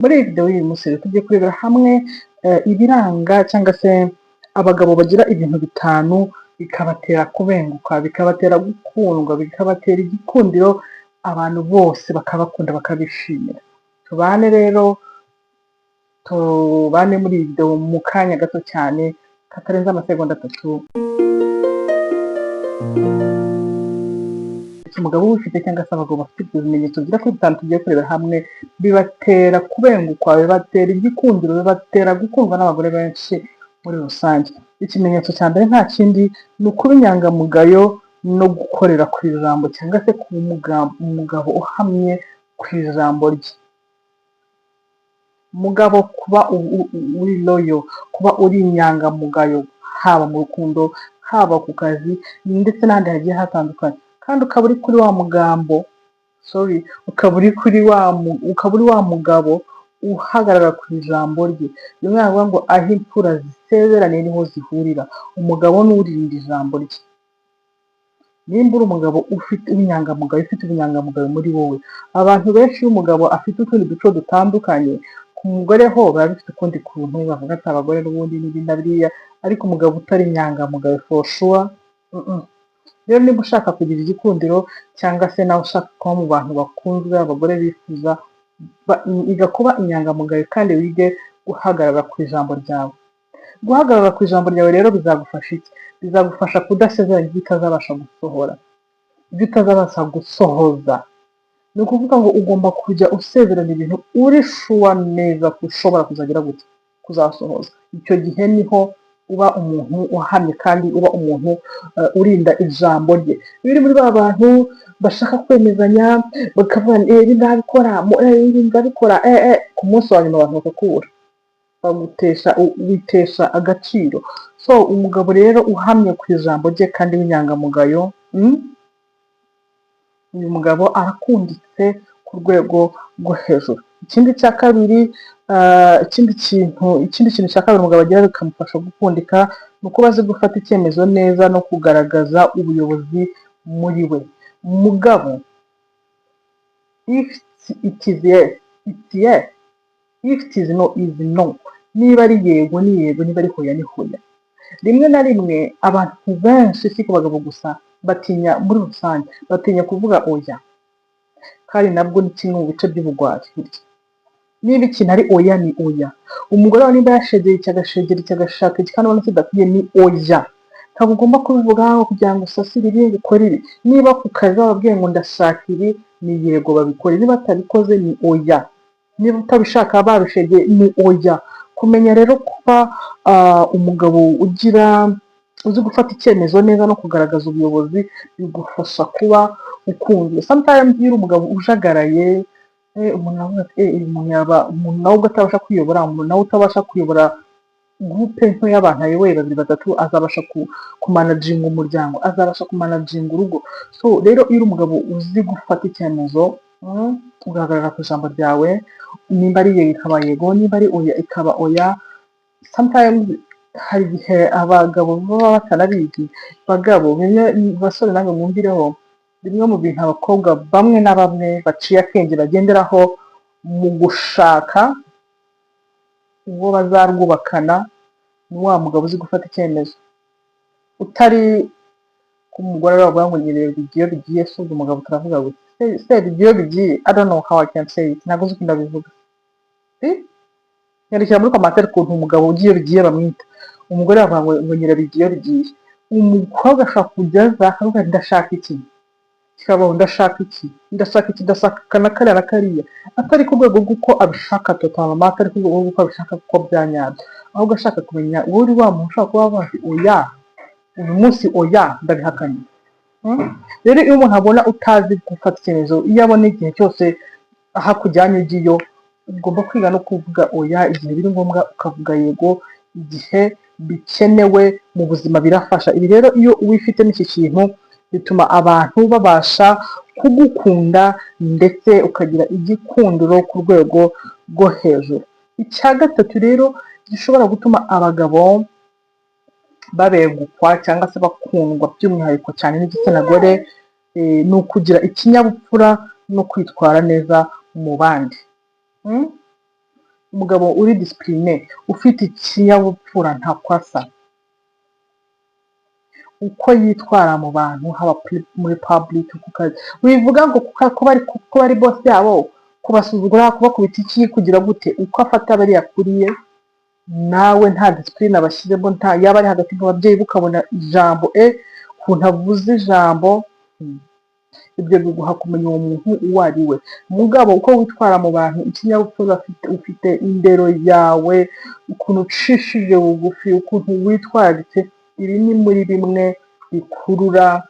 Muri iyi video y'uyu munsi rero tugiye kurebera hamwe ibiranga cyangwa se abagabo bagira ibintu bitanu bikabatera kubenguka, bikabatera gukundwa, bikabatera igikundiro, abantu bose bakabakunda bakabishimira. Tubane rero, tubane muri iyi video mu kanya gato cyane katarenze amasegonda 3. Umugabo wifite cyangwa se abagabo bafite ibyo bimenyetso bigera kuri bitanu tugiye kurebera hamwe, bibatera kubengukwa, bibatera igikundiro, bibatera gukundwa n'abagore benshi muri rusange. Ikimenyetso cya mbere nta kindi ni ukuba inyangamugayo no gukorera ku ijambo, cyangwa se kuba umugabo uhamye ku ijambo rye. Umugabo kuba uri loyo, kuba uri inyangamugayo, haba mu rukundo, haba ku kazi ndetse n'ahandi hagiye hatandukanye, kandi ukaba uri kuri wa mugambo ukaba uri wa mugabo uhagarara ku ijambo rye. Rimwe navuga ngo aho imfura zisezeranye niho zihurira, umugabo n'urinda ijambo rye. Nimba uri umugabo ufite ubunyangamugayo, ufite ubunyangamugayo muri wowe, abantu benshi iyo umugabo afite utundi duco dutandukanye, ku mugore ho biba bifite ukundi kuntu, bavuga ati abagore n'ubundi n'ibi na biriya, ariko umugabo utari inyangamugayo for sure. Rero niba ushaka kugira igikundiro cyangwa se nawe ushaka kuba mu bantu bakunzwe, abagore bifuza, iga kuba inyangamugayo kandi wige guhagarara ku ijambo ryawe. Guhagarara ku ijambo ryawe rero bizagufasha iki? Bizagufasha kudasezeranya ibyo utazabasha gusohora, ibyo utazabasha gusohoza. Ni ukuvuga ngo ugomba kujya usezeranya ibintu uri shuwa neza ko ushobora kuzagira gute, kuzasohoza. Icyo gihe niho uba umuntu uhamye kandi uba umuntu urinda ijambo rye. Biri muri ba bantu bashaka kwemezanya bakavuga ibi ndabikora, ibi ndabikora, ku munsi wa nyuma abantu bakakubura, witesha agaciro. So umugabo rero uhamye ku ijambo rye kandi w'inyangamugayo, uyu mugabo arakunditse ku rwego rwo hejuru. Ikindi kintu cya kabiri umugabo agira bikamufasha gukundika, ni uko azi gufata icyemezo neza no kugaragaza ubuyobozi muri we. Umugabo if it is yes, it's yes, if it is no, is no. Niba ari yego ni yego, niba ari hoya ni hoya. Rimwe na rimwe abantu benshi, si ku bagabo gusa, batinya muri rusange, batinya kuvuga oya, kandi nabwo ni kimwe mu bice by'ubugwari. Niba ikintu ari oya ni oya. Umugore wawe niba yashegeye agashaka iki kandi ubona kidakwiye, ni oya. Ntabwo ugomba kubivuga kugira ngo usasire ibi bikore ibi. Niba ku kazi bababwiye ngo ndashaka ibi, ni yego babikore. Niba batabikoze ni oya. Niba utabishaka babishegeye ni oya. Kumenya rero kuba umugabo uzi gufata icyemezo neza no kugaragaza ubuyobozi, bigufasha kuba ukunzwe. Sometimes iyo uri umugabo ujagaraye, umuntu avuga ati umuntu nawe ubwo atabasha kwiyobora, umuntu nawe utabasha kuyobora gurupe nto y'abantu ayoboye 2-3, azabasha kumanaginga umuryango, azabasha kumanaginga urugo. So rero iyo uri umugabo uzi gufata icyemezo, ugahagarara ku ijambo ryawe, nimba ari yego ikaba yego, nimba ari oya ikaba oya. Sometimes hari igihe abagabo baba batanabizi. Bagabo, basore namwe mwumvireho, bimwe mu bintu abakobwa bamwe na bamwe baciye akenge bagenderaho mu gushaka uwo bazarwubakana, ni wa mugabo uzi gufata icyemezo. Utari ku mugore wavuga ngo nyereye bigiye bigiye, so umugabo turavuga ngo bigiye bigiye, I don't know how I can say it, ntabwo uzi uko ndabivuga. Nyandikira muri commentaire ukuntu umugabo ugiye bigiye bamwita. Umugore wavuga ngo nyereye bigiye bigiye, umukobwa ashaka kugeza akavuga ndashaka iki, kikabaho ndashaka iki, ndashaka na kariya na kariya, atari ku rwego rw'uko abishaka totalement, atari ku rwego rw'uko abishaka kuko byanyabyo, ahubwo ashaka kumenya uwo uri wa muntu ushaka kuba wazi oya, uyu munsi oya ndabihakanye. Rero iyo umuntu abona utazi gufata icyemezo, iyo abona igihe cyose aho akujyanye ugiyo, ugomba kwiga no kuvuga oya igihe biri ngombwa, ukavuga yego igihe bikenewe mu buzima, birafasha. Ibi rero iyo wifitemo iki kintu, bituma abantu babasha kugukunda ndetse ukagira igikundiro ku rwego rwo hejuru. Icya gatatu rero gishobora gutuma abagabo babegukwa cyangwa se bakundwa by'umwihariko cyane n'igitsina gore, ni ukugira ikinyabupfura no kwitwara neza mu bandi. umugabo uri disipurine, ufite ikinyabupfura ntakwasa, uko yitwara mu bantu, haba muri public, ku kazi. Wivuga ngo kuba ari boss yabo, kubasuzugura, kubakubita iki, kugira gute, uko afata bariya kuriye, nawe nta disipurine abashyizemo, nta yaba ari hagati y'ababyeyi ukabona ijambo ukuntu avuze ijambo, ibyo biguha kumenya uwo muntu uwo ari we. Mugabo uko witwara mu bantu, ikinyabupfura ufite, indero yawe, ukuntu ucishije bugufi, ukuntu witwararitse, ibi ni muri bimwe bikurura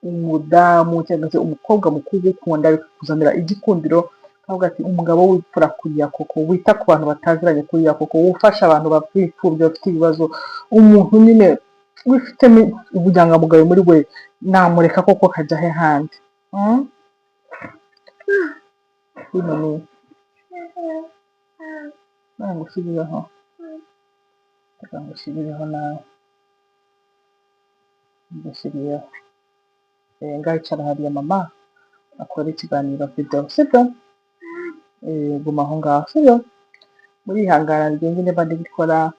umudamu cyangwa se umukobwa mukuru ugukunda, bikakuzanira igikundiro, kavuga ati umugabo w'imfura kuriya koko, wita ku bantu bataziranye kuriya koko, ufasha abantu bapfubye bafite ibibazo, umuntu nyine wifitemo ubunyangamugayo muri we, namureka koko kajya he handi. Bino ni nangusubiraho nawe ngushyiriyeho ngaho icara hariya mama akora ikiganiro video, sibyo? Guma aho ngaho, sibyo? Murihangana njye niba ndi gukora,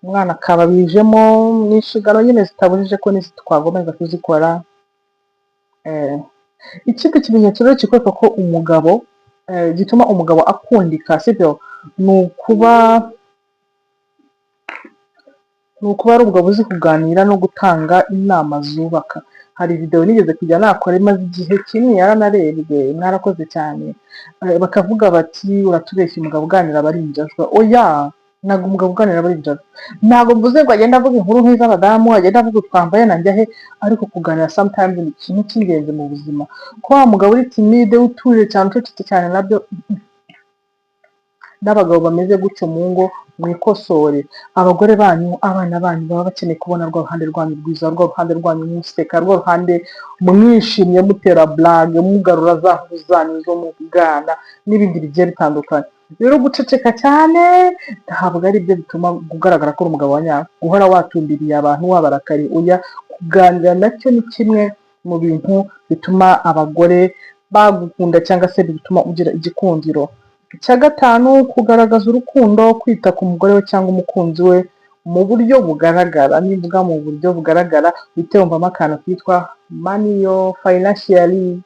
umwana akaba bijemo n'inshingano nyine zitabujije ko n'izi twagomeza kuzikora. Ikindi kimenyetso rero kikwereka ko umugabo, gituma umugabo akundika, sibyo? ni ukuba ari umugabo uzi kuganira no gutanga inama zubaka. Hari video nigeze kujya nakora imaze igihe kinini, yaranarebwe, mwarakoze cyane. Bakavuga bati uratubeshya, umugabo uganira aba ari injajwa. Oya, ntabwo umugabo uganira aba ari injajwa. Ntabwo mvuze ngo agenda avuga inkuru nk'iz'abadamu, agenda avuga twambaye nanjye he, ariko kuganira sometimes ni ikintu cy'ingenzi mu buzima. Ko wa mugabo uri timide, utuje cyane, ucecetse cyane, nabyo n'abagabo bameze gutyo mu ngo mwikosore. Abagore banyu, abana banyu baba bakeneye kubona rwa ruhande rwanyu rwiza, rwa ruhande rwanyu museka, rwa ruhande mwishimye, mutera blague, mugarura za nkuru zanyu zo mu bwana n'ibindi bigiye bitandukanye. Rero guceceka cyane ntabwo ari byo bituma kugaragara ko uri umugabo wa nyawe. Guhora watumbiriye abantu, wabarakariye, oya, kuganira nacyo ni kimwe mu bintu bituma abagore bagukunda cyangwa se bituma ugira igikundiro. Icya gatanu, kugaragaza urukundo, kwita ku mugore we cyangwa umukunzi we mu buryo bugaragara. Nivuga mu buryo bugaragara, uhite wumvamo akantu kitwa maniyo financially.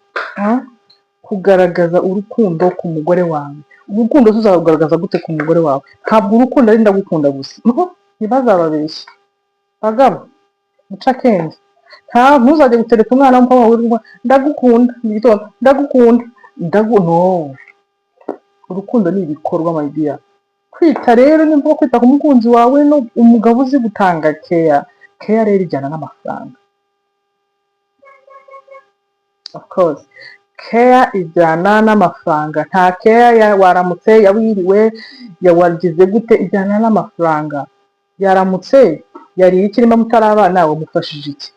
Kugaragaza urukundo ku mugore wawe. Urukundo tuzarugaragaza gute ku mugore wawe? Ntabwo urukundo ari ndagukunda gusa, ntibazababeshye bagabo, muca akenge. Ntuzajye gutereka umwana w'umukobwa ndagukunda mu gitondo, ndagukunda no. Urukundo ni ibikorwa, my dear. Kwita rero ni mvuga kwita ku mukunzi wawe, no umugabo uzi gutanga care rero ijyana n'amafaranga, of course. Care ijyana n'amafaranga. Nta care waramutse, yawiriwe, yawagize gute, ijyana n'amafaranga. Yaramutse, yariye ikirimo mutarabana, wamufashije iki?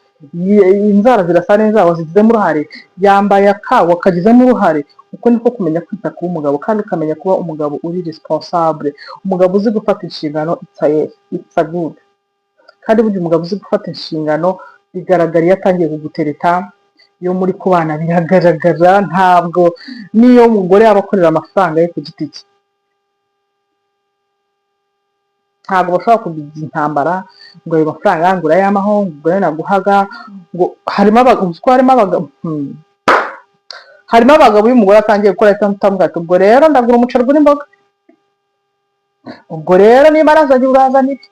Inzara zirasa neza, wazigizemo uruhare. Yambaye wakagizemo uruhare. Uko niko kumenya kwita ku umugabo, kandi ukamenya kuba umugabo uri responsable, umugabo uzi gufata inshingano. It's a good. Kandi burya umugabo uzi gufata inshingano bigaragara iyo atangiye kugutereta, iyo muri kubana biragaragara. Ntabwo niyo umugore yaba akorera amafaranga ye ku giti cye, ntabwo bashobora kugira intambara ngo ayo mafaranga ngo urayamaho, ngo umugore naguhaga, ngo harimo abagabo iyo umugore atangiye gukora itamuga ati ubwo rero ndagura umuceri ugura imboga, ubwo rero niba arazanye urazana iki.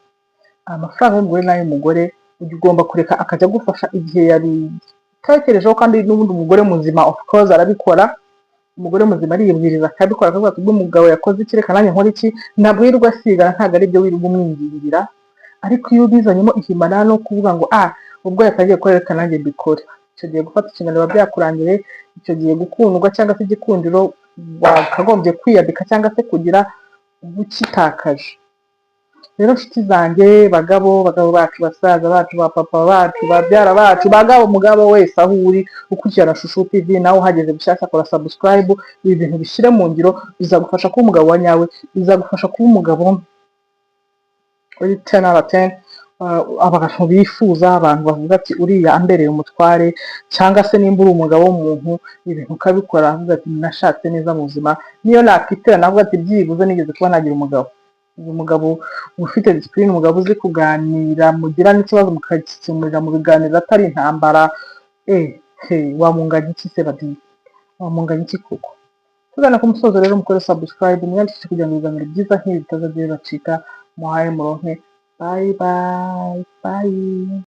Amafaranga y'umugore n'ay'umugore ugomba kureka akajya agufasha igihe yabitekerejeho, kandi n'ubundi umugore muzima of course arabikora. Umugore muzima ariyibwiriza akabikora, akavuga ati ubwo umugabo yakoze iki, reka nanjye nkora iki. Ntabwo wirirwa asigara, ntabwo ari byo wirirwa umwingirira. Ariko iyo ubizanyemo ihimana no kuvuga ngo ubwo yatangiye gukora, reka nanjye mbikore, icyo gihe gufata inshingano biba byakurangire. Icyo gihe gukundwa cyangwa se igikundiro wakagombye kwiyambika cyangwa se kugira ukitakaje. Rero nshuti zanjye, bagabo bacu, basaza bacu, ba papa bacu, babyara bacu, mugabo wese aho uri ukurikirana Shusho TV, nawe uhageze bushyashya kora subscribe. Ibi bintu bishyire mu ngiro, bizagufasha kuba umugabo wa nyawe, bizagufasha kuba umugabo uri 10 out of 10. abantu bifuza, abantu bavuga ati uriya ambereye umutware, cyangwa se nimba uri umugabo w'umuntu ibintu ukabikora avuga ati nashatse neza mu buzima, niyo nakitera navuga ati byibuze nigeze kuba nagira umugabo. Uyu mugabo ufite disipurine, umugabo uzi kuganira, mugira n'ikibazo mukagikemurira mu biganiro atari intambara. Wamunganya iki se badi? Wamunganya iki koko? Tugana ku musozo rero, mukore subscribe, mwiyandikishe kugira ngo ibiganiro byiza nk'ibi bitazajya bibacika. Muhaye muronke. Bye bye. Bye.